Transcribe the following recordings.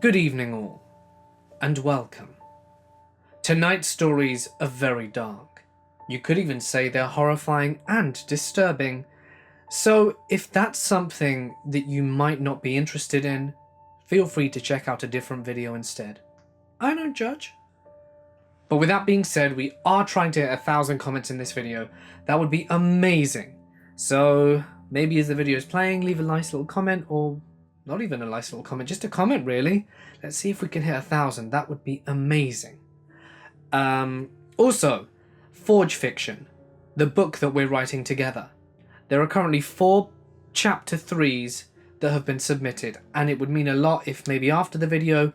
Good evening all, and welcome. Tonight's stories are very dark. You could even say they're horrifying and disturbing. So if that's something that you might not be interested in, feel free to check out a different video instead. I don't judge. But with that being said, we are trying to hit 1,000 comments in this video. That would be amazing. So maybe as the video is playing, leave a nice little comment, or not even a nice little comment, just a comment really. Let's see if we can hit 1,000. That would be amazing. Also, Forge Fiction, the book that we're writing together. There are currently 4 chapter 3s that have been submitted, and it would mean a lot if maybe after the video,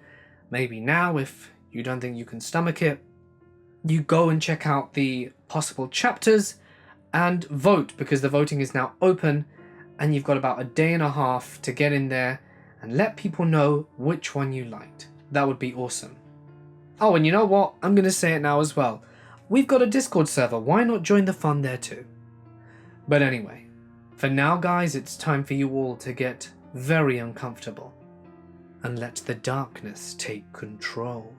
maybe now if you don't think you can stomach it, you go and check out the possible chapters and vote, because the voting is now open and you've got about a day and a half to get in there and let people know which one you liked. That would be awesome. Oh, and you know what? I'm going to say it now as well. We've got a Discord server. Why not join the fun there too? But anyway, for now guys, it's time for you all to get very uncomfortable and let the darkness take control.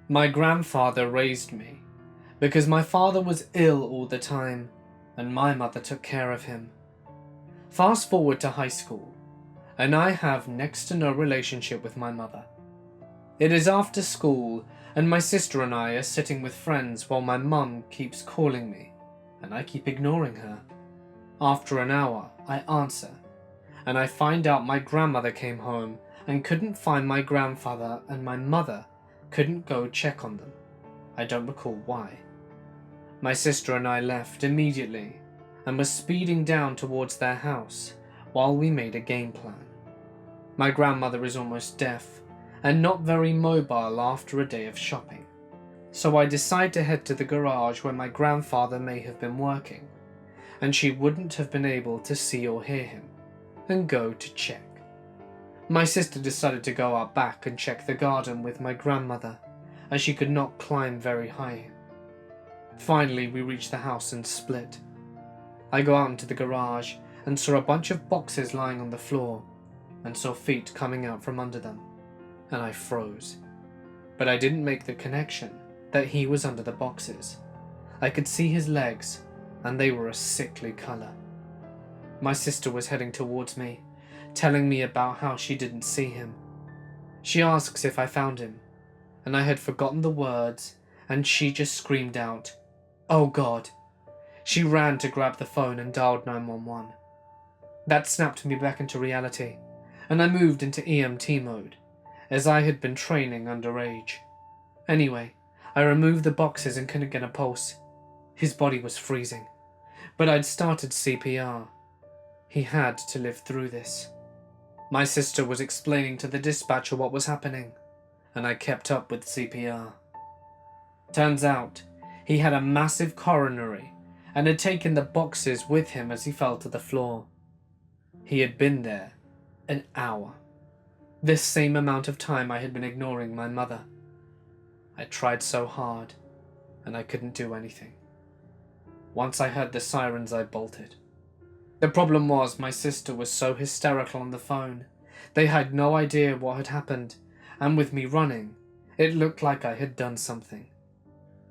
My grandfather raised me because my father was ill all the time and my mother took care of him. Fast forward to high school, and I have next to no relationship with my mother. It is after school, and my sister and I are sitting with friends while my mum keeps calling me, and I keep ignoring her. After an hour, I answer, and I find out my grandmother came home and couldn't find my grandfather, and my mother couldn't go check on them. I don't recall why. My sister and I left immediately and were speeding down towards their house while we made a game plan. My grandmother is almost deaf and not very mobile after a day of shopping, so I decide to head to the garage where my grandfather may have been working, and she wouldn't have been able to see or hear him, and go to check. My sister decided to go out back and check the garden with my grandmother, as she could not climb very high. Finally, we reached the house and split. I go out into the garage and saw a bunch of boxes lying on the floor, and saw feet coming out from under them, and I froze. But I didn't make the connection that he was under the boxes. I could see his legs, and they were a sickly colour. My sister was heading towards me, telling me about how she didn't see him. She asks if I found him, and I had forgotten the words, and she just screamed out, "Oh God." She ran to grab the phone and dialed 911. That snapped me back into reality, and I moved into EMT mode, as I had been training underage. Anyway, I removed the boxes and couldn't get a pulse. His body was freezing, but I'd started CPR. He had to live through this. My sister was explaining to the dispatcher what was happening, and I kept up with CPR. Turns out, he had a massive coronary and had taken the boxes with him as he fell to the floor. He had been there an hour, this same amount of time I had been ignoring my mother. I tried so hard, and I couldn't do anything. Once I heard the sirens, I bolted. The problem was my sister was so hysterical on the phone. They had no idea what had happened, and with me running, it looked like I had done something.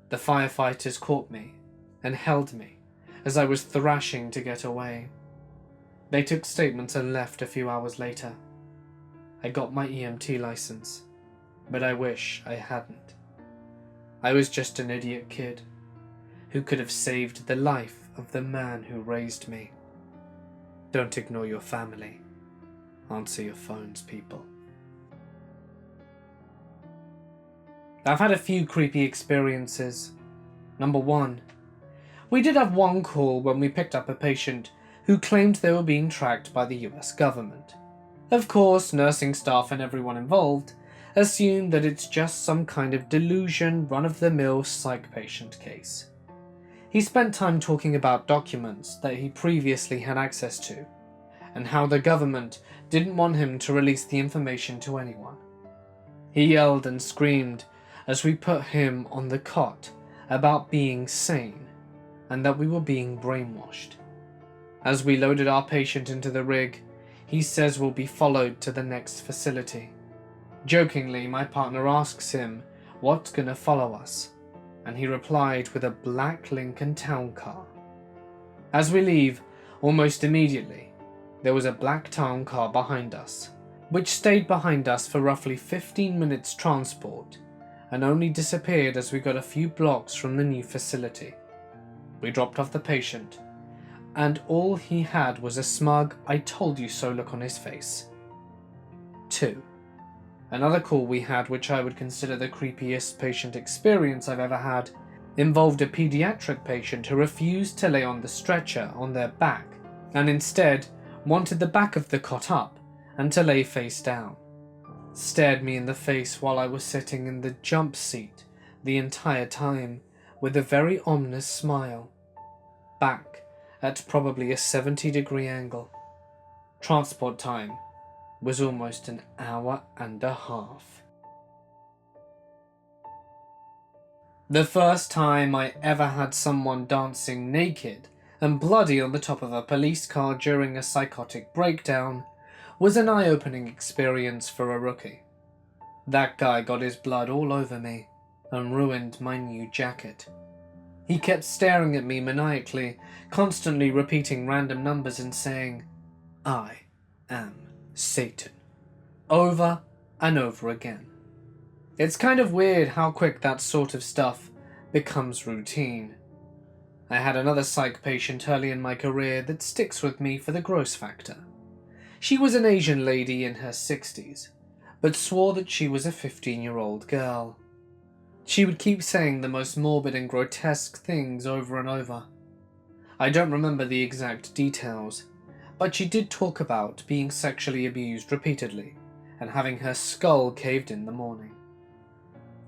The firefighters caught me and held me as I was thrashing to get away. They took statements and left a few hours later. I got my EMT license, but I wish I hadn't. I was just an idiot kid who could have saved the life of the man who raised me. Don't ignore your family. Answer your phones, people. I've had a few creepy experiences. Number 1. We did have one call when we picked up a patient who claimed they were being tracked by the US government. Of course, nursing staff and everyone involved assume that it's just some kind of delusion, run-of-the-mill psych patient case. He spent time talking about documents that he previously had access to, and how the government didn't want him to release the information to anyone. He yelled and screamed as we put him on the cot about being sane, and that we were being brainwashed. As we loaded our patient into the rig, he says we'll be followed to the next facility. Jokingly, my partner asks him what's gonna follow us, and he replied with a black Lincoln Town car. As we leave, almost immediately, there was a black town car behind us, which stayed behind us for roughly 15 minutes transport and only disappeared as we got a few blocks from the new facility. We dropped off the patient, and all he had was a smug "I told you so" look on his face. 2. Another call we had, which I would consider the creepiest patient experience I've ever had, involved a pediatric patient who refused to lay on the stretcher on their back and instead wanted the back of the cot up and to lay face down. Stared me in the face while I was sitting in the jump seat the entire time with a very ominous smile. Back at probably a 70-degree angle. Transport time was almost an hour and a half. The first time I ever had someone dancing naked and bloody on the top of a police car during a psychotic breakdown was an eye-opening experience for a rookie. That guy got his blood all over me and ruined my new jacket. He kept staring at me maniacally, constantly repeating random numbers and saying, "I am Satan," over and over again. It's kind of weird how quick that sort of stuff becomes routine. I had another psych patient early in my career that sticks with me for the gross factor. She was an Asian lady in her 60s, but swore that she was a 15-year-old girl. She would keep saying the most morbid and grotesque things over and over. I don't remember the exact details, but she did talk about being sexually abused repeatedly and having her skull caved in the morning.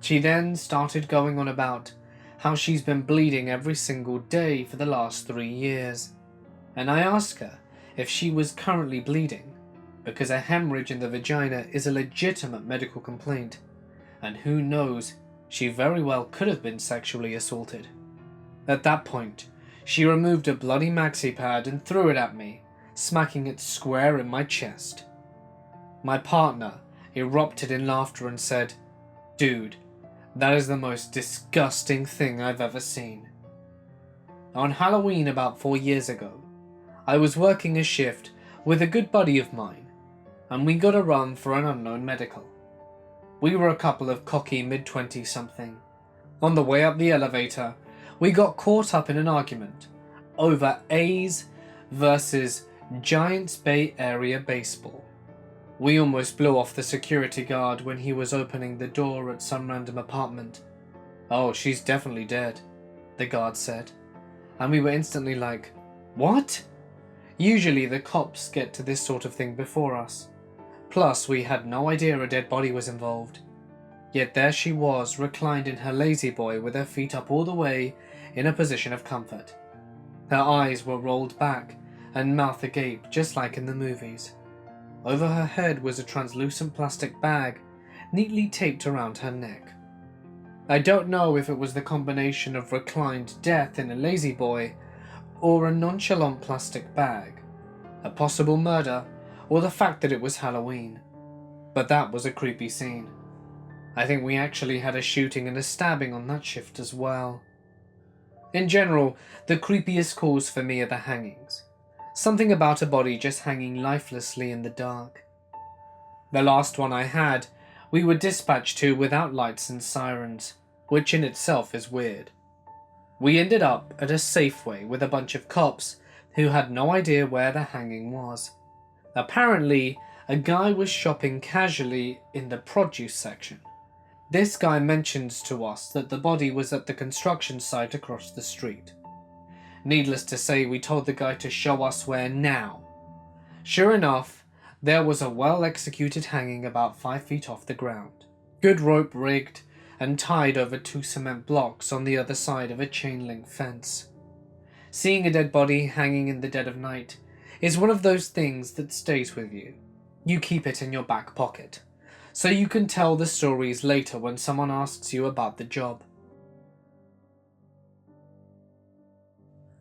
She then started going on about how she's been bleeding every single day for the last 3 years, and I asked her if she was currently bleeding, because a hemorrhage in the vagina is a legitimate medical complaint, and who knows, she very well could have been sexually assaulted. At that point, she removed a bloody maxi pad and threw it at me, smacking it square in my chest. My partner erupted in laughter and said, "Dude, that is the most disgusting thing I've ever seen." On Halloween about 4 years ago, I was working a shift with a good buddy of mine, and we got a run for an unknown medical. We were a couple of cocky mid-20-something. On the way up the elevator, we got caught up in an argument over A's versus Giants Bay Area baseball. We almost blew off the security guard when he was opening the door at some random apartment. "Oh, she's definitely dead," the guard said. And we were instantly like, "What?" Usually the cops get to this sort of thing before us. Plus, we had no idea a dead body was involved. Yet there she was, reclined in her lazy boy with her feet up all the way in a position of comfort. Her eyes were rolled back and mouth agape, just like in the movies. Over her head was a translucent plastic bag neatly taped around her neck. I don't know if it was the combination of reclined death in a lazy boy or a nonchalant plastic bag, a possible murder, or the fact that it was Halloween. But that was a creepy scene. I think we actually had a shooting and a stabbing on that shift as well. In general, the creepiest calls for me are the hangings. Something about a body just hanging lifelessly in the dark. The last one I had, we were dispatched to without lights and sirens, which in itself is weird. We ended up at a Safeway with a bunch of cops who had no idea where the hanging was. Apparently, a guy was shopping casually in the produce section. This guy mentions to us that the body was at the construction site across the street. Needless to say, we told the guy to show us where now. Sure enough, there was a well-executed hanging about 5 feet off the ground. Good rope rigged and tied over 2 cement blocks on the other side of a chain-link fence. Seeing a dead body hanging in the dead of night is one of those things that stays with you. You keep it in your back pocket, so you can tell the stories later when someone asks you about the job.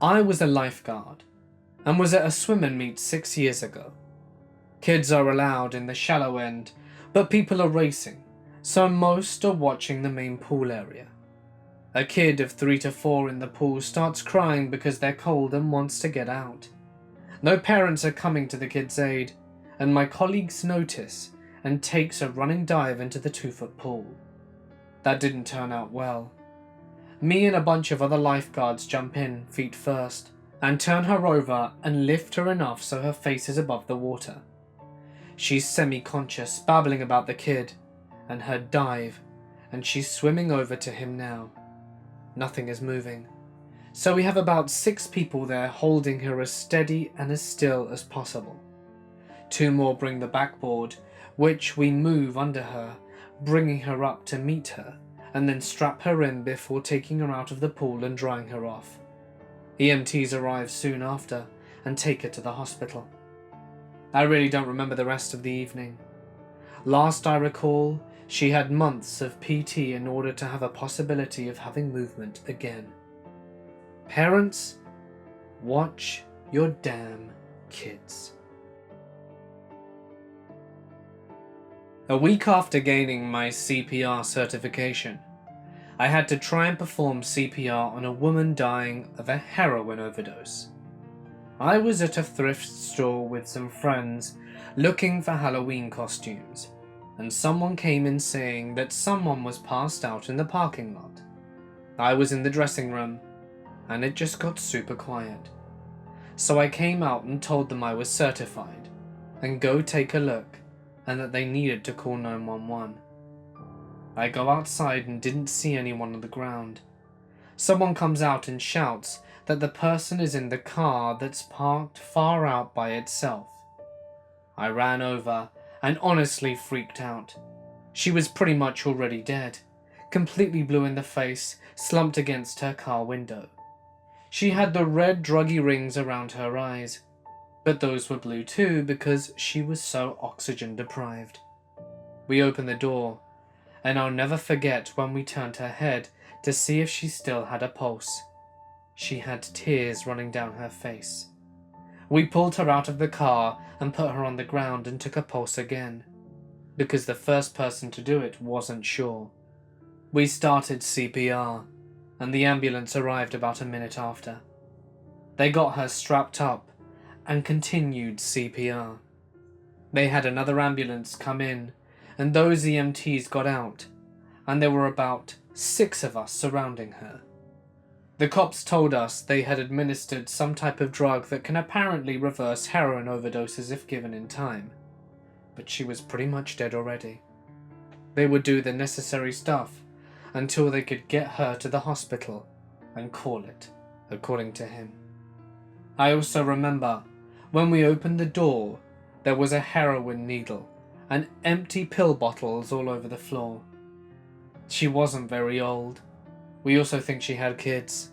I was a lifeguard and was at a swim and meet 6 years ago. Kids are allowed in the shallow end, but people are racing, so most are watching the main pool area. A kid of 3 to 4 in the pool starts crying because they're cold and wants to get out. No parents are coming to the kid's aid, and my colleagues notice and takes a running dive into the 2-foot pool. That didn't turn out well. Me and a bunch of other lifeguards jump in, feet first, and turn her over and lift her enough so her face is above the water. She's semi-conscious, babbling about the kid and her dive, and she's swimming over to him now. Nothing is moving, so we have about 6 people there holding her as steady and as still as possible. 2 more bring the backboard, which we move under her, bringing her up to meet her, and then strap her in before taking her out of the pool and drying her off. EMTs arrive soon after and take her to the hospital. I really don't remember the rest of the evening. Last I recall, she had months of PT in order to have a possibility of having movement again. Parents, watch your damn kids. A week after gaining my CPR certification, I had to try and perform CPR on a woman dying of a heroin overdose. I was at a thrift store with some friends looking for Halloween costumes, and someone came in saying that someone was passed out in the parking lot. I was in the dressing room, and it just got super quiet. So I came out and told them I was certified, and go take a look, and that they needed to call 911. I go outside and didn't see anyone on the ground. Someone comes out and shouts that the person is in the car that's parked far out by itself. I ran over and honestly freaked out. She was pretty much already dead, completely blue in the face, slumped against her car window. She had the red druggy rings around her eyes, but those were blue too because she was so oxygen deprived. We opened the door, and I'll never forget when we turned her head to see if she still had a pulse. She had tears running down her face. We pulled her out of the car and put her on the ground and took her pulse again, because the first person to do it wasn't sure. We started CPR, and the ambulance arrived about a minute after. They got her strapped up and continued CPR. They had another ambulance come in, and those EMTs got out, and there were about 6 of us surrounding her. The cops told us they had administered some type of drug that can apparently reverse heroin overdoses if given in time, but she was pretty much dead already. They would do the necessary stuff until they could get her to the hospital and call it, according to him. I also remember when we opened the door, there was a heroin needle and empty pill bottles all over the floor. She wasn't very old. We also think she had kids.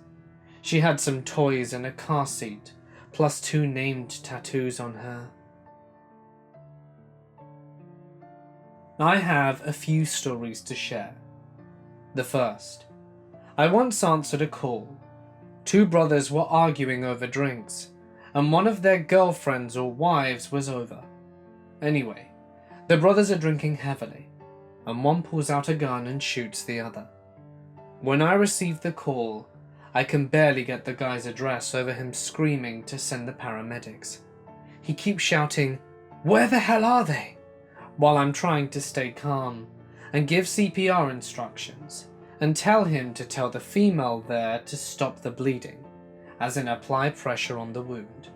She had some toys and a car seat, plus 2 named tattoos on her. I have a few stories to share. The first. I once answered a call. 2 brothers were arguing over drinks, and one of their girlfriends or wives was over. Anyway, the brothers are drinking heavily, and one pulls out a gun and shoots the other. When I received the call, I can barely get the guy's address over him screaming to send the paramedics. He keeps shouting, "Where the hell are they?" while I'm trying to stay calm and give CPR instructions and tell him to tell the female there to stop the bleeding, as in apply pressure on the wound.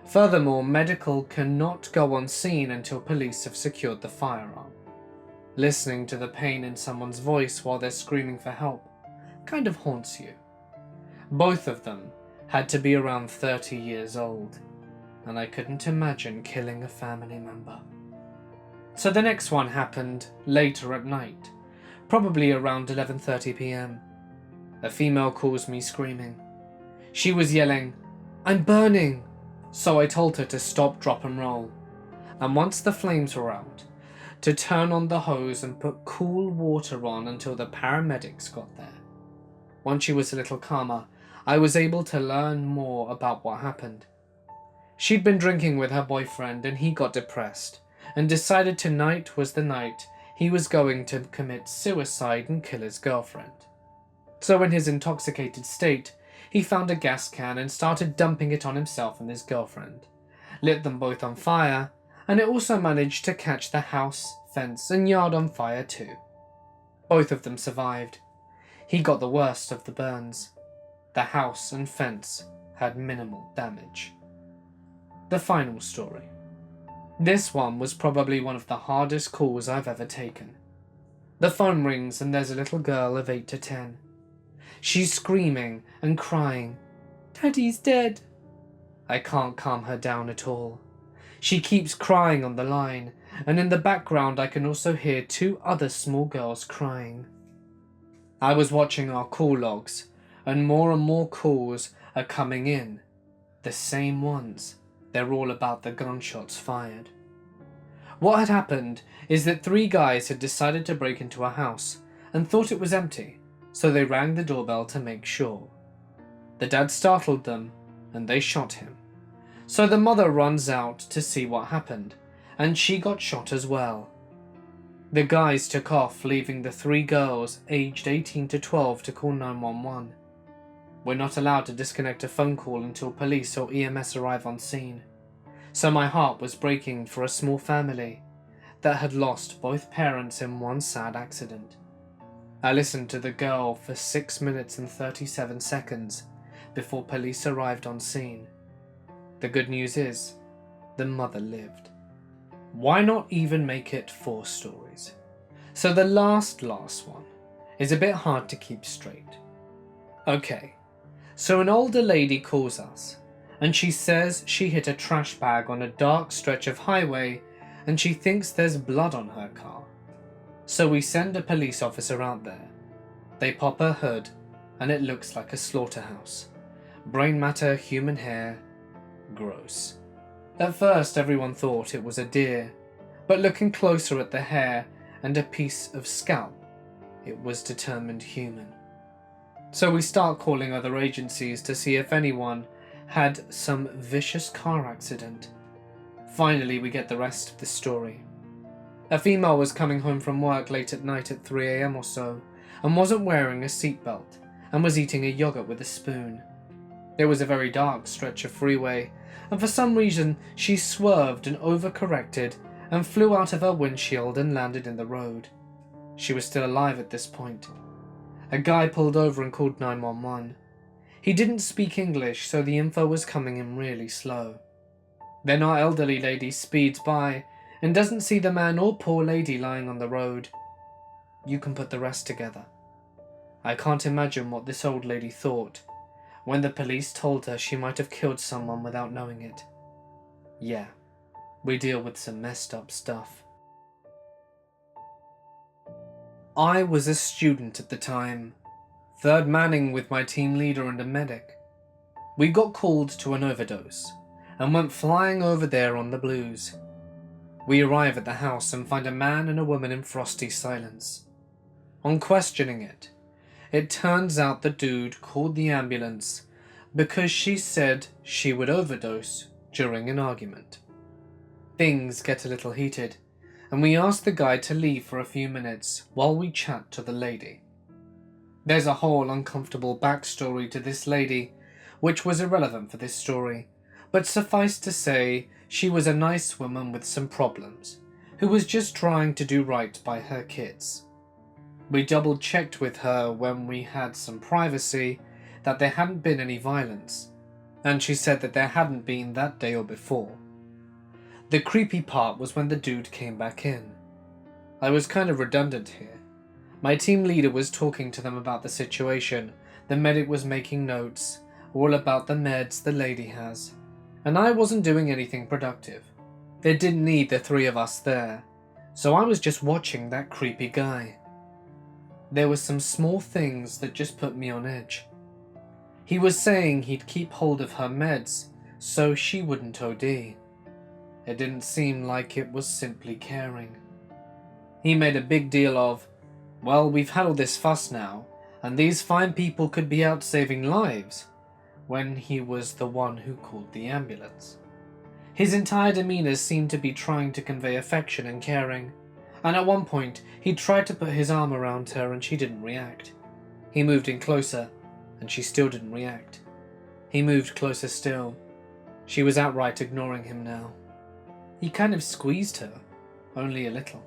Furthermore, medical cannot go on scene until police have secured the firearm. Listening to the pain in someone's voice while they're screaming for help kind of haunts you. Both of them had to be around 30 years old, and I couldn't imagine killing a family member. So the next one happened later at night, probably around 11:30 p.m. A female calls me screaming. She was yelling, "I'm burning!" So I told her to stop, drop and roll, and once the flames were out, to turn on the hose and put cool water on until the paramedics got there. Once she was a little calmer, I was able to learn more about what happened. She'd been drinking with her boyfriend and he got depressed and decided tonight was the night he was going to commit suicide and kill his girlfriend. So in his intoxicated state, he found a gas can and started dumping it on himself and his girlfriend, lit them both on fire, and it also managed to catch the house, fence and yard on fire too. Both of them survived. He got the worst of the burns. The house and fence had minimal damage. The final story. This one was probably one of the hardest calls I've ever taken. The phone rings and there's a little girl of 8 to 10. She's screaming and crying, "Daddy's dead." I can't calm her down at all. She keeps crying on the line, and in the background I can also hear 2 other small girls crying. I was watching our call logs, and more calls are coming in. The same ones. They're all about the gunshots fired. What had happened is that 3 guys had decided to break into a house and thought it was empty, so they rang the doorbell to make sure. The dad startled them and they shot him. So the mother runs out to see what happened, and she got shot as well. The guys took off, leaving the 3 girls aged 18 to 12 to call 911. We're not allowed to disconnect a phone call until police or EMS arrive on scene, so my heart was breaking for a small family that had lost both parents in one sad accident. I listened to the girl for 6 minutes and 37 seconds before police arrived on scene. The good news is, the mother lived. Why not even make it 4 stories? So the last one is a bit hard to keep straight. Okay, so an older lady calls us, and she says she hit a trash bag on a dark stretch of highway and she thinks there's blood on her car. So we send a police officer out there. They pop her hood and it looks like a slaughterhouse. Brain matter, human hair, gross. At first everyone thought it was a deer, but looking closer at the hair and a piece of scalp, it was determined human. So we start calling other agencies to see if anyone had some vicious car accident. Finally we get the rest of the story. A female was coming home from work late at night at 3 AM or so, and wasn't wearing a seatbelt, and was eating a yogurt with a spoon. It was a very dark stretch of freeway, and for some reason she swerved and overcorrected and flew out of her windshield and landed in the road. She was still alive at this point. A guy pulled over and called 911. He didn't speak English, so the info was coming in really slow. Then our elderly lady speeds by and doesn't see the man or poor lady lying on the road. You can put the rest together. I can't imagine what this old lady thought when the police told her she might have killed someone without knowing it. Yeah, we deal with some messed up stuff. I was a student at the time, third manning with my team leader and a medic. We got called to an overdose and went flying over there on the blues. We arrive at the house and find a man and a woman in frosty silence. On questioning it, it turns out the dude called the ambulance because she said she would overdose during an argument. Things get a little heated, and we ask the guy to leave for a few minutes while we chat to the lady. There's a whole uncomfortable backstory to this lady, which was irrelevant for this story, but suffice to say, she was a nice woman with some problems, who was just trying to do right by her kids. We double checked with her when we had some privacy that there hadn't been any violence, and she said that there hadn't been that day or before. The creepy part was when the dude came back in. I was kind of redundant here. My team leader was talking to them about the situation, the medic was making notes, all about the meds the lady has, and I wasn't doing anything productive. They didn't need the 3 of us there, so I was just watching that creepy guy. There were some small things that just put me on edge. He was saying he'd keep hold of her meds so she wouldn't OD. It didn't seem like it was simply caring. He made a big deal of, well, we've had all this fuss now, and these fine people could be out saving lives, when he was the one who called the ambulance. His entire demeanour seemed to be trying to convey affection and caring, and at one point he tried to put his arm around her and she didn't react. He moved in closer and she still didn't react. He moved closer still. She was outright ignoring him now. He kind of squeezed her, only a little.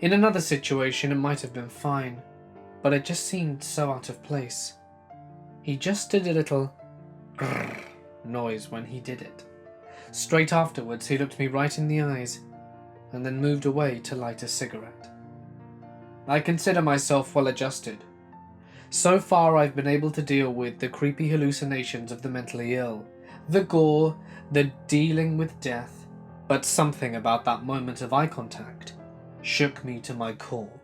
In another situation it might have been fine, but it just seemed so out of place. He just did a little grrr noise when he did it. Straight afterwards he looked me right in the eyes and then moved away to light a cigarette. I consider myself well adjusted. So far I've been able to deal with the creepy hallucinations of the mentally ill, the gore, the dealing with death, but something about that moment of eye contact shook me to my core.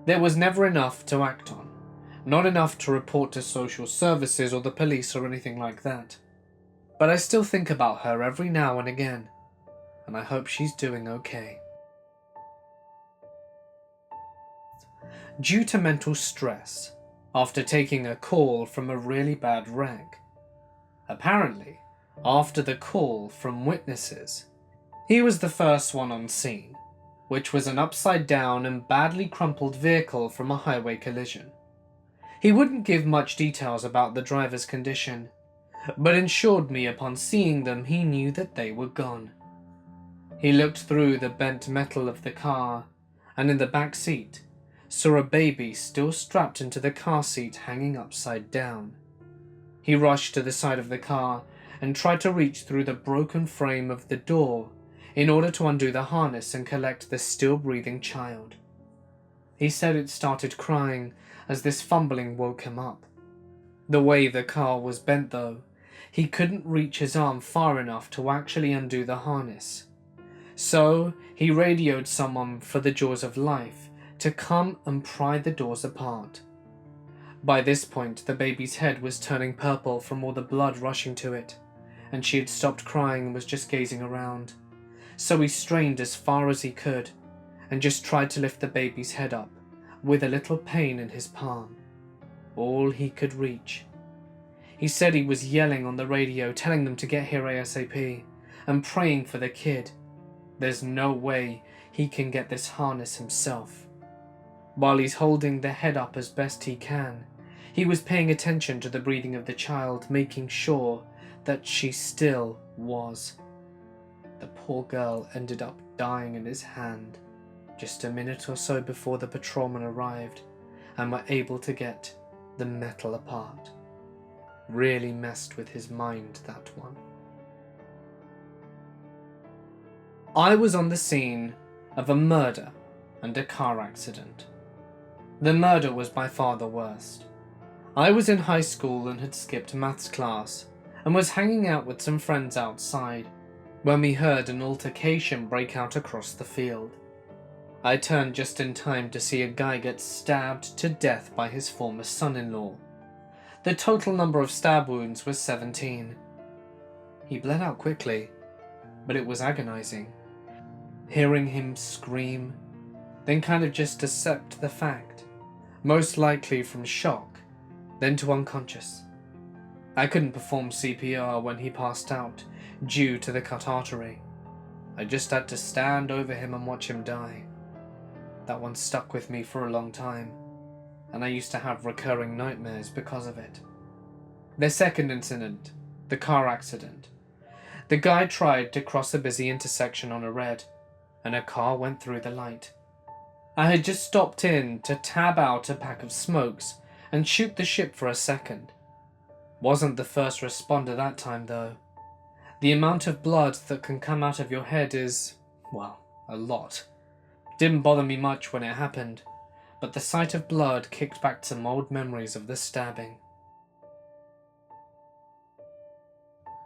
There was never enough to act on, not enough to report to social services or the police or anything like that. But I still think about her every now and again, and I hope she's doing okay. Due to mental stress, after taking a call from a really bad wreck. Apparently, after the call from witnesses, he was the first one on scene, which was an upside-down and badly crumpled vehicle from a highway collision. He wouldn't give much details about the driver's condition, but assured me upon seeing them he knew that they were gone. He looked through the bent metal of the car, and in the back seat saw a baby still strapped into the car seat hanging upside down. He rushed to the side of the car and tried to reach through the broken frame of the door in order to undo the harness and collect the still breathing child. He said it started crying as this fumbling woke him up. The way the car was bent though, he couldn't reach his arm far enough to actually undo the harness. So he radioed someone for the jaws of life to come and pry the doors apart. By this point the baby's head was turning purple from all the blood rushing to it, and she had stopped crying and was just gazing around. So he strained as far as he could and just tried to lift the baby's head up with a little pain in his palm, all he could reach. He said he was yelling on the radio, telling them to get here ASAP and praying for the kid. There's no way he can get this harness himself. While he's holding the head up as best he can, he was paying attention to the breathing of the child, making sure that she still was. The poor girl ended up dying in his hand just a minute or so before the patrolmen arrived and were able to get the metal apart. Really messed with his mind, that one. I was on the scene of a murder and a car accident. The murder was by far the worst. I was in high school and had skipped maths class and was hanging out with some friends outside when we heard an altercation break out across the field. I turned just in time to see a guy get stabbed to death by his former son-in-law. The total number of stab wounds was 17. He bled out quickly, but it was agonizing. Hearing him scream, then kind of just accept the fact, most likely from shock, then to unconscious. I couldn't perform CPR when he passed out due to the cut artery. I just had to stand over him and watch him die. That one stuck with me for a long time, and I used to have recurring nightmares because of it. The second incident, the car accident. The guy tried to cross a busy intersection on a red, and a car went through the light. I had just stopped in to tab out a pack of smokes and shoot the ship for a second. Wasn't the first responder that time though. The amount of blood that can come out of your head is, well, a lot. Didn't bother me much when it happened, but the sight of blood kicked back some old memories of the stabbing.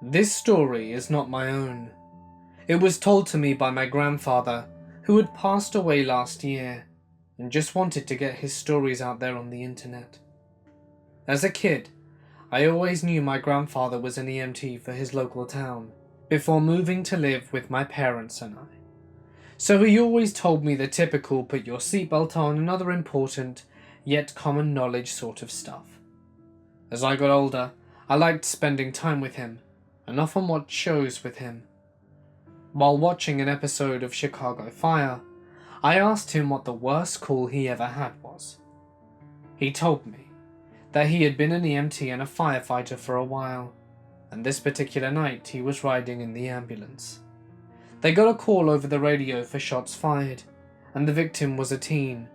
This story is not my own. It was told to me by my grandfather, who had passed away last year, and just wanted to get his stories out there on the internet. As a kid, I always knew my grandfather was an EMT for his local town, before moving to live with my parents and I. So he always told me the typical put your seatbelt on and other important, yet common knowledge sort of stuff. As I got older, I liked spending time with him, and often watched shows with him. While watching an episode of Chicago Fire, I asked him what the worst call he ever had was. He told me that he had been an EMT and a firefighter for a while, and this particular night he was riding in the ambulance. They got a call over the radio for shots fired, and the victim was a teen.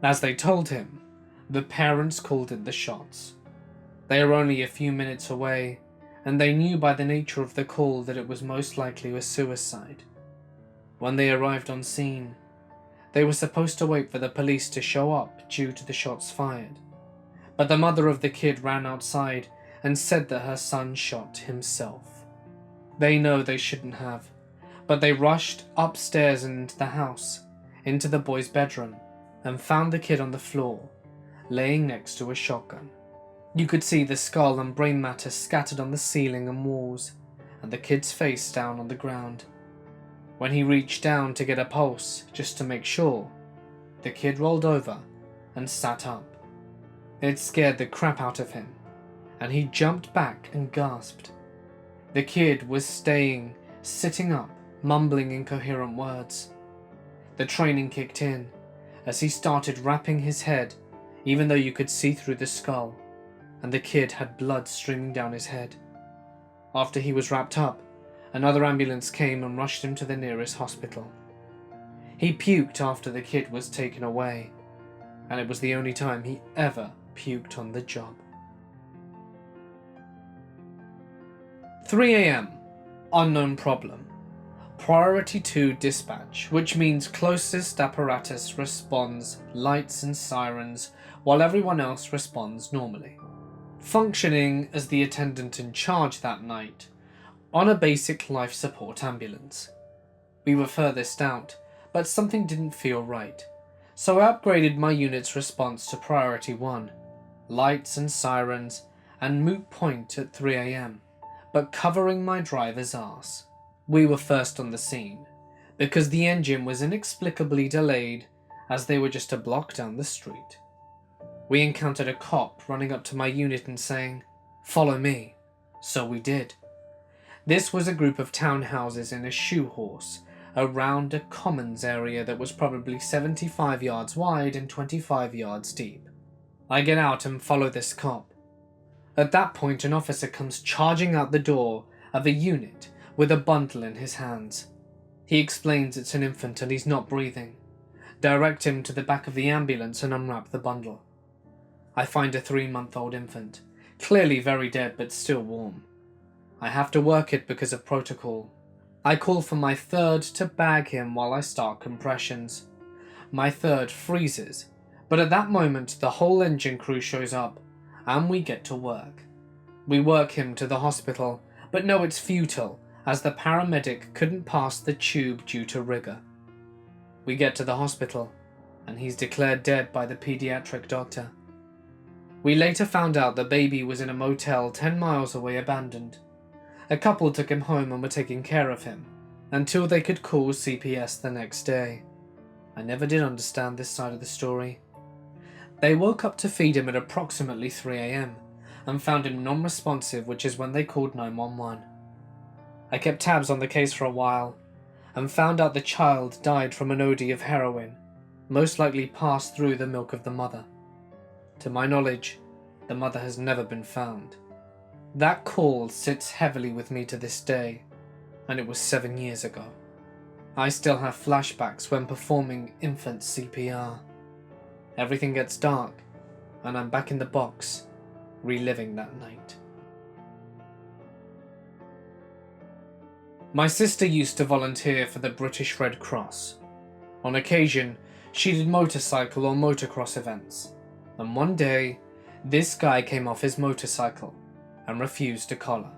As they told him, the parents called in the shots. They are only a few minutes away, and they knew by the nature of the call that it was most likely a suicide. When they arrived on scene, they were supposed to wait for the police to show up due to the shots fired, but the mother of the kid ran outside and said that her son shot himself. They know they shouldn't have, but they rushed upstairs and into the house, into the boy's bedroom, and found the kid on the floor, laying next to a shotgun. You could see the skull and brain matter scattered on the ceiling and walls, and the kid's face down on the ground. When he reached down to get a pulse, just to make sure, the kid rolled over and sat up. It scared the crap out of him, and he jumped back and gasped. The kid was sitting up, mumbling incoherent words. The training kicked in, as he started wrapping his head, even though you could see through the skull, and the kid had blood streaming down his head. After he was wrapped up, another ambulance came and rushed him to the nearest hospital. He puked after the kid was taken away, and it was the only time he ever puked on the job. 3 a.m. Unknown problem. Priority 2 dispatch, which means closest apparatus responds lights and sirens while everyone else responds normally. Functioning as the attendant in charge that night on a basic life support ambulance. We were furthest out, but something didn't feel right, so I upgraded my unit's response to priority 1, lights and sirens, and moot point at 3 a.m, but covering my driver's arse. We were first on the scene, because the engine was inexplicably delayed as they were just a block down the street. We encountered a cop running up to my unit and saying, "Follow me." So we did. This was a group of townhouses in a shoe horse around a commons area that was probably 75 yards wide and 25 yards deep. I get out and follow this cop. At that point, an officer comes charging out the door of a unit with a bundle in his hands. He explains it's an infant and he's not breathing. Direct him to the back of the ambulance and unwrap the bundle. I find a 3-month-old infant, clearly very dead but still warm. I have to work it because of protocol. I call for my third to bag him while I start compressions. My third freezes, but at that moment the whole engine crew shows up and we get to work. We work him to the hospital, but know it's futile as the paramedic couldn't pass the tube due to rigor. We get to the hospital and he's declared dead by the pediatric doctor. We later found out the baby was in a motel 10 miles away abandoned. A couple took him home and were taking care of him, until they could call CPS the next day. I never did understand this side of the story. They woke up to feed him at approximately 3 a.m, and found him non-responsive, which is when they called 911. I kept tabs on the case for a while, and found out the child died from an OD of heroin, most likely passed through the milk of the mother. To my knowledge, the mother has never been found. That call sits heavily with me to this day, and it was 7 years ago. I still have flashbacks when performing infant CPR. Everything gets dark, and I'm back in the box, reliving that night. My sister used to volunteer for the British Red Cross. On occasion, she did motorcycle or motocross events, and one day, this guy came off his motorcycle and refused to collar.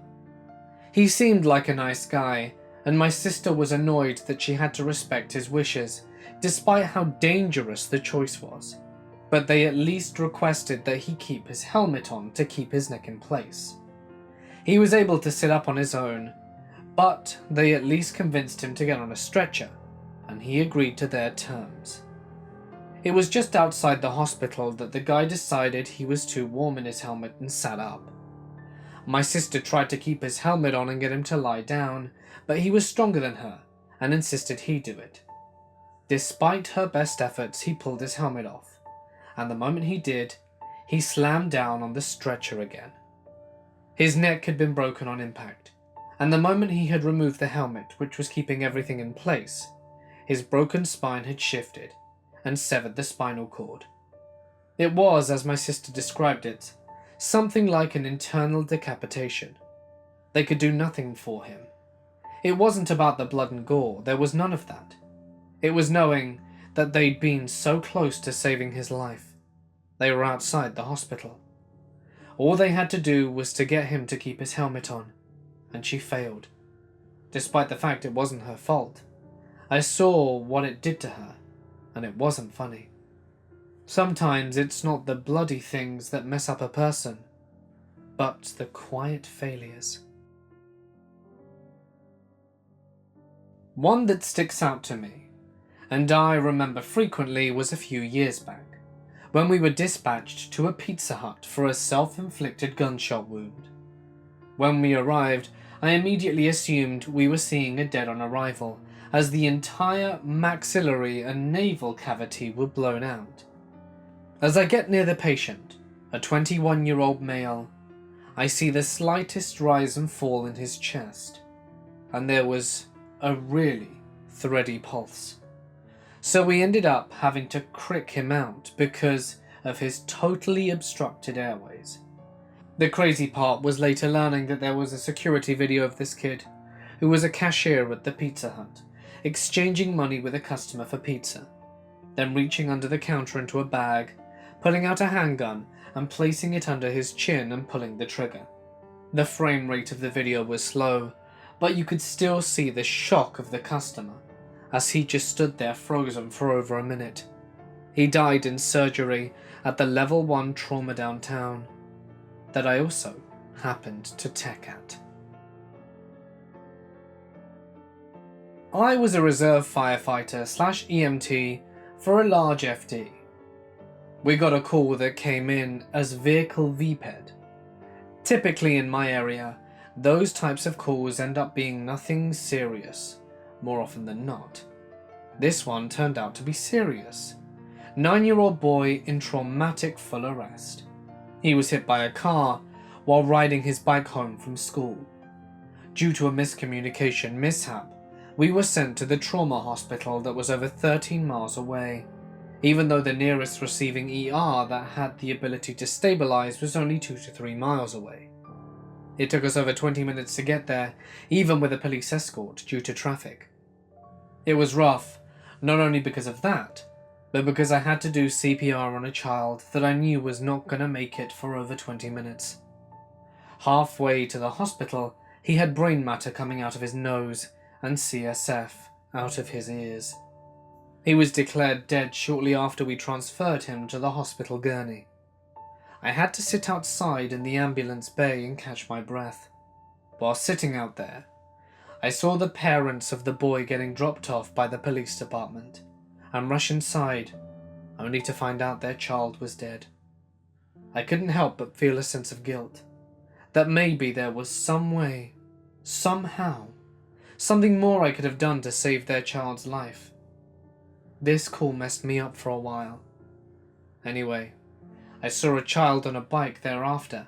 He seemed like a nice guy, and my sister was annoyed that she had to respect his wishes, despite how dangerous the choice was. But they at least requested that he keep his helmet on to keep his neck in place. He was able to sit up on his own, but they at least convinced him to get on a stretcher, and he agreed to their terms. It was just outside the hospital that the guy decided he was too warm in his helmet and sat up. My sister tried to keep his helmet on and get him to lie down, but he was stronger than her and insisted he do it. Despite her best efforts, he pulled his helmet off, and the moment he did, he slammed down on the stretcher again. His neck had been broken on impact, and the moment he had removed the helmet, which was keeping everything in place, his broken spine had shifted and severed the spinal cord. It was, as my sister described it, something like an internal decapitation. They could do nothing for him. It wasn't about the blood and gore, there was none of that. It was knowing that they'd been so close to saving his life. They were outside the hospital. All they had to do was to get him to keep his helmet on, and she failed. Despite the fact it wasn't her fault, I saw what it did to her, and it wasn't funny. Sometimes it's not the bloody things that mess up a person, but the quiet failures. One that sticks out to me, and I remember frequently, was a few years back, when we were dispatched to a Pizza Hut for a self-inflicted gunshot wound. When we arrived, I immediately assumed we were seeing a dead on arrival, as the entire maxillary and navel cavity were blown out. As I get near the patient, a 21-year-old male, I see the slightest rise and fall in his chest, and there was a really thready pulse. So we ended up having to crick him out because of his totally obstructed airways. The crazy part was later learning that there was a security video of this kid, who was a cashier at the Pizza Hut, exchanging money with a customer for pizza, then reaching under the counter into a bag, pulling out a handgun and placing it under his chin and pulling the trigger. The frame rate of the video was slow, but you could still see the shock of the customer, as he just stood there frozen for over a minute. He died in surgery at the Level 1 trauma downtown, that I also happened to tech at. I was a reserve firefighter / EMT for a large FD. We got a call that came in as vehicle VPED. Typically in my area, those types of calls end up being nothing serious, more often than not. This one turned out to be serious. 9-year-old boy in traumatic full arrest. He was hit by a car while riding his bike home from school. Due to a miscommunication mishap, we were sent to the trauma hospital that was over 13 miles away, even though the nearest receiving ER that had the ability to stabilize was only 2 to 3 miles away. It took us over 20 minutes to get there, even with a police escort due to traffic. It was rough, not only because of that, but because I had to do CPR on a child that I knew was not going to make it for over 20 minutes. Halfway to the hospital, he had brain matter coming out of his nose and CSF out of his ears. He was declared dead shortly after we transferred him to the hospital gurney. I had to sit outside in the ambulance bay and catch my breath. While sitting out there, I saw the parents of the boy getting dropped off by the police department and rush inside, only to find out their child was dead. I couldn't help but feel a sense of guilt, that maybe there was some way, somehow, something more I could have done to save their child's life. This call messed me up for a while. Anyway, I saw a child on a bike thereafter,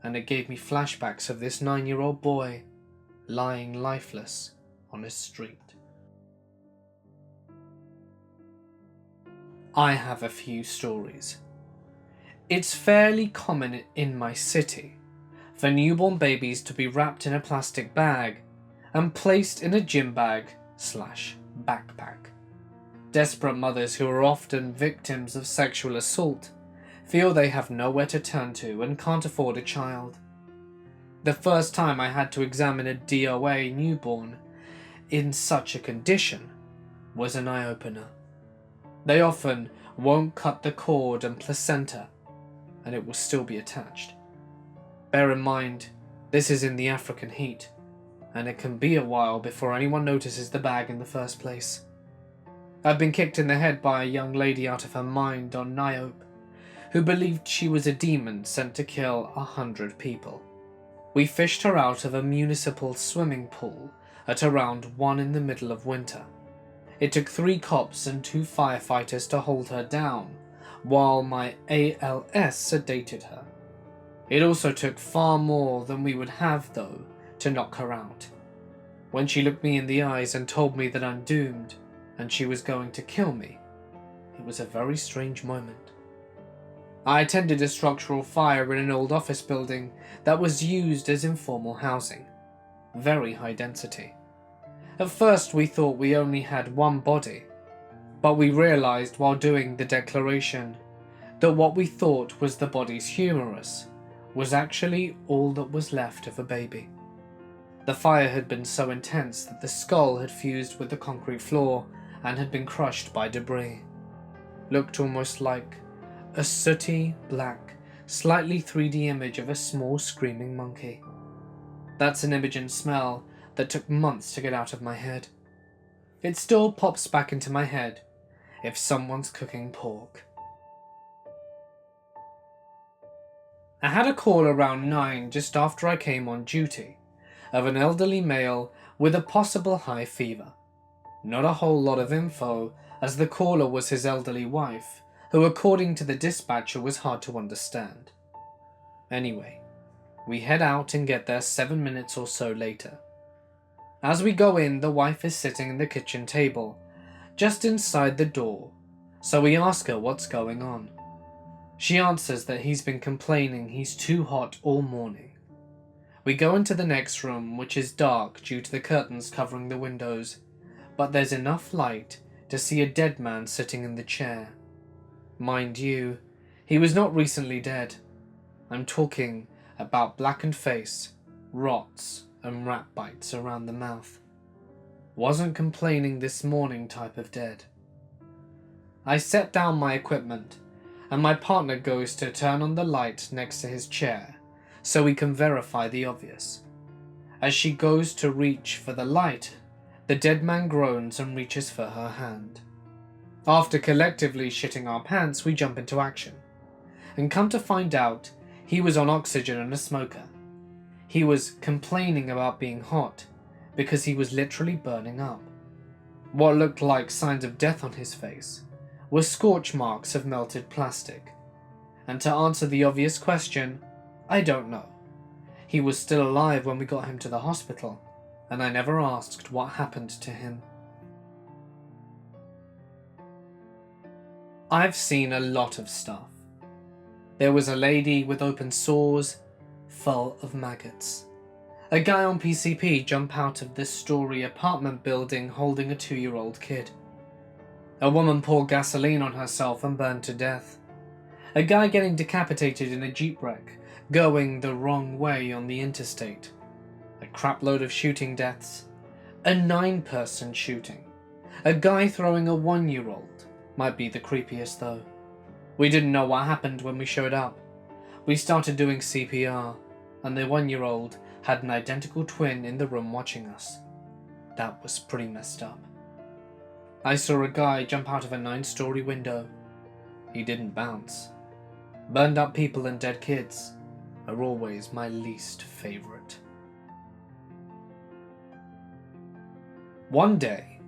and it gave me flashbacks of this 9-year-old boy lying lifeless on a street. I have a few stories. It's fairly common in my city for newborn babies to be wrapped in a plastic bag and placed in a gym bag / backpack. Desperate mothers who are often victims of sexual assault feel they have nowhere to turn to and can't afford a child. The first time I had to examine a DOA newborn in such a condition was an eye-opener. They often won't cut the cord and placenta, and it will still be attached. Bear in mind, this is in the African heat, and it can be a while before anyone notices the bag in the first place. I've been kicked in the head by a young lady out of her mind on Niobe, who believed she was a demon sent to kill 100 people. We fished her out of a municipal swimming pool at around 1 in the middle of winter. It took 3 cops and 2 firefighters to hold her down, while my ALS sedated her. It also took far more than we would have, though, to knock her out. When she looked me in the eyes and told me that I'm doomed and she was going to kill me, it was a very strange moment. I attended a structural fire in an old office building that was used as informal housing. Very high density. At first we thought we only had 1 body, but we realized while doing the declaration that what we thought was the body's humerus was actually all that was left of a baby. The fire had been so intense that the skull had fused with the concrete floor and had been crushed by debris. Looked almost like a sooty, black, slightly 3D image of a small screaming monkey. That's an image and smell that took months to get out of my head. It still pops back into my head if someone's cooking pork. I had a call around 9 just after I came on duty of an elderly male with a possible high fever. Not a whole lot of info, as the caller was his elderly wife, who according to the dispatcher was hard to understand. Anyway, we head out and get there 7 minutes or so later. As we go in, the wife is sitting in the kitchen table, just inside the door, so we ask her what's going on. She answers that he's been complaining he's too hot all morning. We go into the next room, which is dark due to the curtains covering the windows, but there's enough light to see a dead man sitting in the chair. Mind you, he was not recently dead. I'm talking about blackened face, rots, and rat bites around the mouth. Wasn't complaining this morning type of dead. I set down my equipment, and my partner goes to turn on the light next to his chair so we can verify the obvious. As she goes to reach for the light, the dead man groans and reaches for her hand. After collectively shitting our pants, we jump into action, and come to find out he was on oxygen and a smoker. He was complaining about being hot because he was literally burning up. What looked like signs of death on his face were scorch marks of melted plastic. And to answer the obvious question, I don't know. He was still alive when we got him to the hospital, and I never asked what happened to him. I've seen a lot of stuff. There was a lady with open sores, full of maggots. A guy on PCP jump out of this story apartment building holding a 2-year-old kid. A woman poured gasoline on herself and burned to death. A guy getting decapitated in a Jeep wreck, going the wrong way on the interstate. A crapload of shooting deaths. A 9-person shooting. A guy throwing a 1-year-old. Might be the creepiest though. We didn't know what happened when we showed up. We started doing CPR, and the 1-year-old had an identical twin in the room watching us. That was pretty messed up. I saw a guy jump out of a 9-story window. He didn't bounce. Burned up people and dead kids are always my least favorite. One day,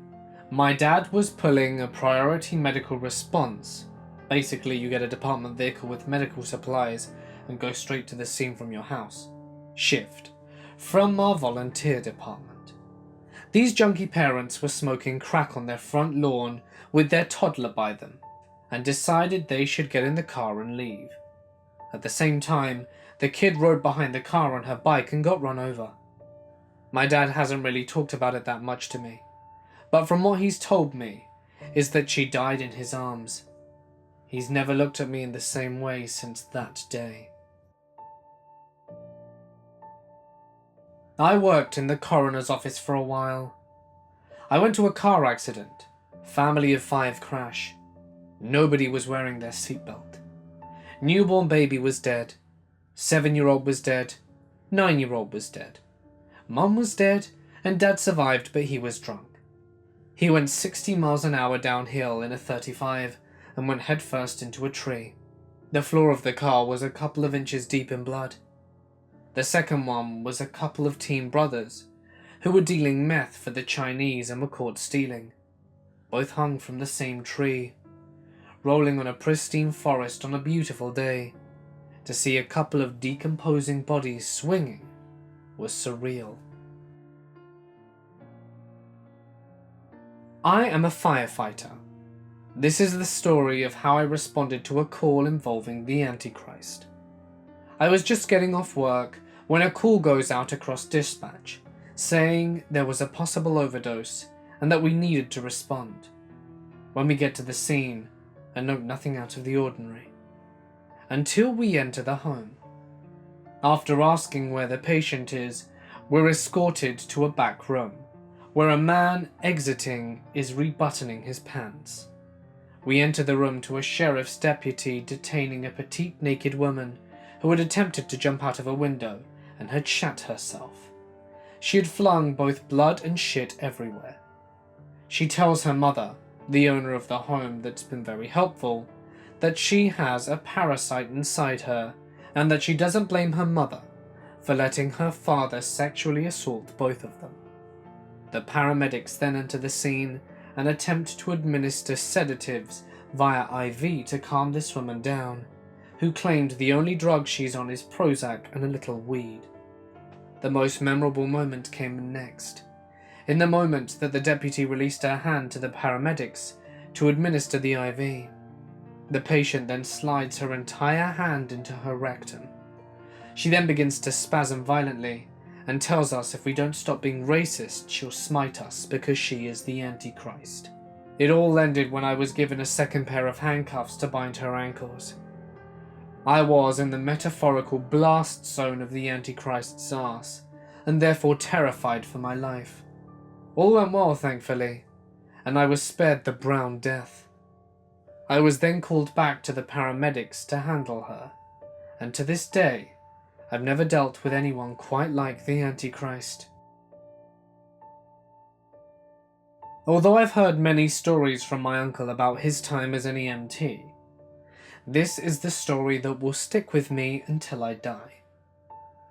my dad was pulling a priority medical response. Basically, you get a department vehicle with medical supplies and go straight to the scene from your house. Shift. From our volunteer department. These junkie parents were smoking crack on their front lawn with their toddler by them, and decided they should get in the car and leave. At the same time, the kid rode behind the car on her bike and got run over. My dad hasn't really talked about it that much to me, but from what he's told me, is that she died in his arms. He's never looked at me in the same way since that day. I worked in the coroner's office for a while. I went to a car accident, family of 5 crash. Nobody was wearing their seatbelt. Newborn baby was dead. 7-year-old was dead. 9-year-old was dead. Mum was dead, and Dad survived, but he was drunk. He went 60 miles an hour downhill in a 35 and went headfirst into a tree. The floor of the car was a couple of inches deep in blood. The second one was a couple of teen brothers who were dealing meth for the Chinese and were caught stealing. Both hung from the same tree, rolling on a pristine forest on a beautiful day. To see a couple of decomposing bodies swinging was surreal. I am a firefighter. This is the story of how I responded to a call involving the Antichrist. I was just getting off work when a call goes out across dispatch, saying there was a possible overdose and that we needed to respond. When we get to the scene, I note nothing out of the ordinary, until we enter the home. After asking where the patient is, we're escorted to a back room, where a man exiting is rebuttoning his pants. We enter the room to a sheriff's deputy detaining a petite naked woman who had attempted to jump out of a window and had shat herself. She had flung both blood and shit everywhere. She tells her mother, the owner of the home that's been very helpful, that she has a parasite inside her and that she doesn't blame her mother for letting her father sexually assault both of them. The paramedics then enter the scene and attempt to administer sedatives via IV to calm this woman down, who claimed the only drug she's on is Prozac and a little weed. The most memorable moment came next. In the moment that the deputy released her hand to the paramedics to administer the IV, the patient then slides her entire hand into her rectum. She then begins to spasm violently and tells us if we don't stop being racist, she'll smite us because she is the Antichrist. It all ended when I was given a second pair of handcuffs to bind her ankles. I was in the metaphorical blast zone of the Antichrist's ass, and therefore terrified for my life. All went well, thankfully, and I was spared the brown death. I was then called back to the paramedics to handle her, and to this day, I've never dealt with anyone quite like the Antichrist. Although I've heard many stories from my uncle about his time as an EMT, this is the story that will stick with me until I die.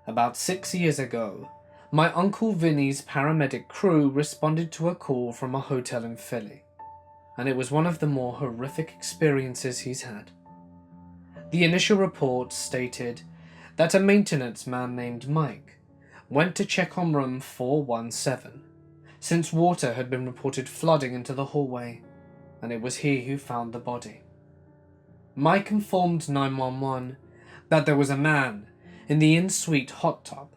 About 6 years ago, my Uncle Vinny's paramedic crew responded to a call from a hotel in Philly, and it was one of the more horrific experiences he's had. The initial report stated that a maintenance man named Mike went to check on room 417, since water had been reported flooding into the hallway, and it was he who found the body. Mike informed 911 that there was a man in the in-suite hot tub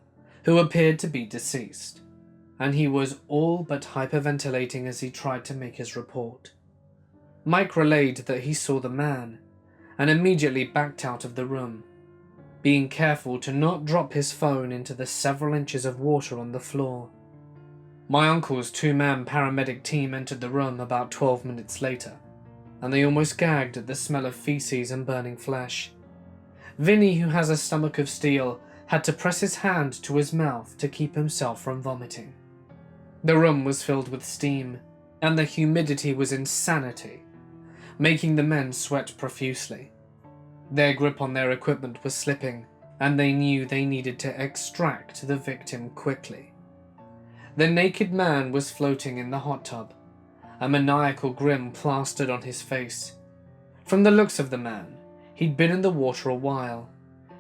who appeared to be deceased, and he was all but hyperventilating as he tried to make his report. Mike relayed that he saw the man and immediately backed out of the room, being careful to not drop his phone into the several inches of water on the floor. My uncle's two-man paramedic team entered the room about 12 minutes later, and they almost gagged at the smell of feces and burning flesh. Vinny, who has a stomach of steel, had to press his hand to his mouth to keep himself from vomiting. The room was filled with steam, and the humidity was insanity, making the men sweat profusely. Their grip on their equipment was slipping, and they knew they needed to extract the victim quickly. The naked man was floating in the hot tub, a maniacal grin plastered on his face. From the looks of the man, he'd been in the water a while,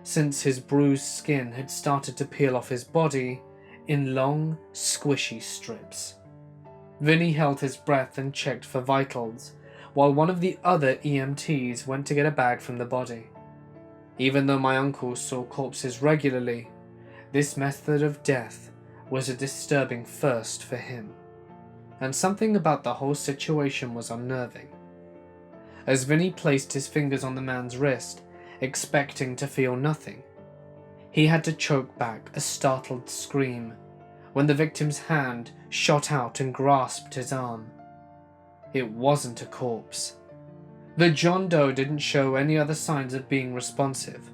since his bruised skin had started to peel off his body in long, squishy strips. Vinny held his breath and checked for vitals, while one of the other EMTs went to get a bag from the body. Even though my uncle saw corpses regularly, this method of death was a disturbing first for him, and something about the whole situation was unnerving. As Vinny placed his fingers on the man's wrist, expecting to feel nothing, he had to choke back a startled scream when the victim's hand shot out and grasped his arm. It wasn't a corpse. The John Doe didn't show any other signs of being responsive,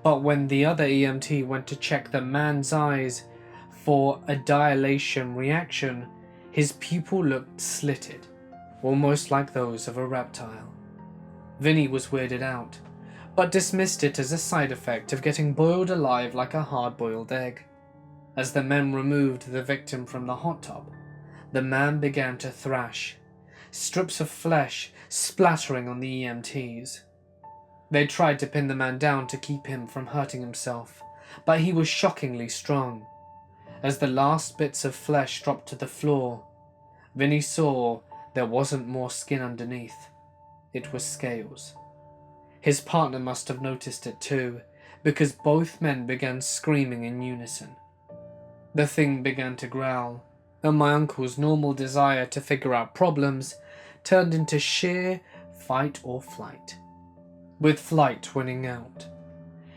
but when the other EMT went to check the man's eyes for a dilation reaction, his pupil looked slitted, almost like those of a reptile. Vinny was weirded out, but dismissed it as a side effect of getting boiled alive like a hard-boiled egg. As the men removed the victim from the hot tub, the man began to thrash, strips of flesh splattering on the EMTs. They tried to pin the man down to keep him from hurting himself, but he was shockingly strong. As the last bits of flesh dropped to the floor, Vinny saw there wasn't more skin underneath. It was scales. His partner must have noticed it too, because both men began screaming in unison. The thing began to growl, and my uncle's normal desire to figure out problems turned into sheer fight or flight, with flight winning out.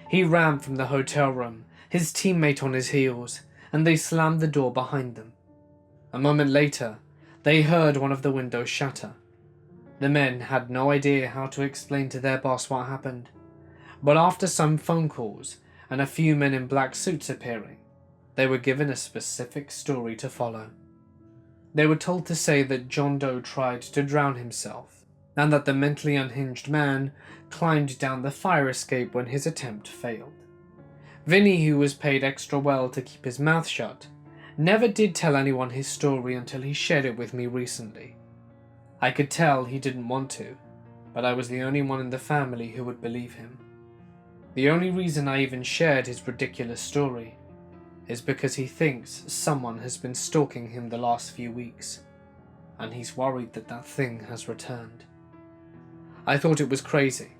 He ran from the hotel room, his teammate on his heels, and they slammed the door behind them. A moment later, they heard one of the windows shatter. The men had no idea how to explain to their boss what happened, but after some phone calls and a few men in black suits appearing, they were given a specific story to follow. They were told to say that John Doe tried to drown himself, and that the mentally unhinged man climbed down the fire escape when his attempt failed. Vinny, who was paid extra well to keep his mouth shut, never did tell anyone his story until he shared it with me recently. I could tell he didn't want to, but I was the only one in the family who would believe him. The only reason I even shared his ridiculous story is because he thinks someone has been stalking him the last few weeks, and he's worried that that thing has returned. I thought it was crazy,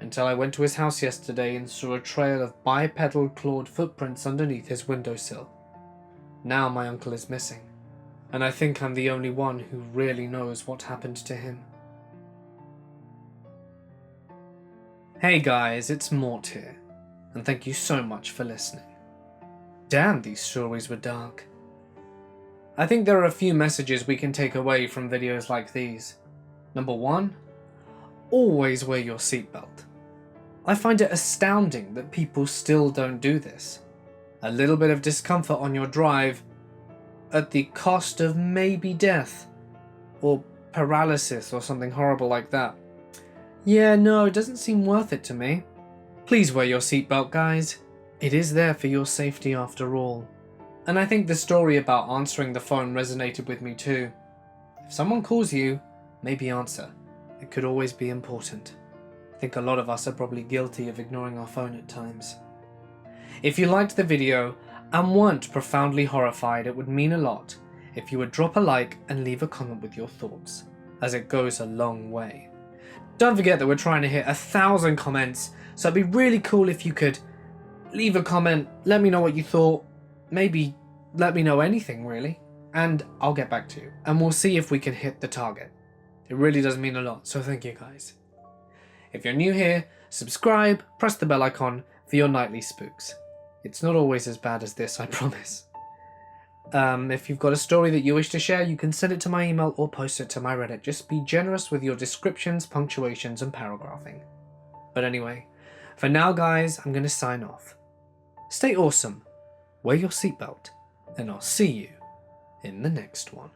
until I went to his house yesterday and saw a trail of bipedal clawed footprints underneath his windowsill. Now my uncle is missing, and I think I'm the only one who really knows what happened to him. Hey guys, it's Mort here, and thank you so much for listening. Damn, these stories were dark. I think there are a few messages we can take away from videos like these. Number 1, always wear your seatbelt. I find it astounding that people still don't do this. A little bit of discomfort on your drive, at the cost of maybe death, or paralysis or something horrible like that. Yeah, no, it doesn't seem worth it to me. Please wear your seatbelt, guys. It is there for your safety after all. And I think the story about answering the phone resonated with me too. If someone calls you, maybe answer. It could always be important. I think a lot of us are probably guilty of ignoring our phone at times. If you liked the video and weren't profoundly horrified, it would mean a lot if you would drop a like and leave a comment with your thoughts, as it goes a long way. Don't forget that we're trying to hit 1,000 comments, so it'd be really cool if you could leave a comment, let me know what you thought, maybe let me know anything really, and I'll get back to you, and we'll see if we can hit the target. It really does mean a lot, so thank you guys. If you're new here, subscribe, press the bell icon for your nightly spooks. It's not always as bad as this, I promise. If you've got a story that you wish to share, you can send it to my email or post it to my Reddit. Just be generous with your descriptions, punctuations, and paragraphing. But anyway, for now guys, I'm going to sign off. Stay awesome, wear your seatbelt, and I'll see you in the next one.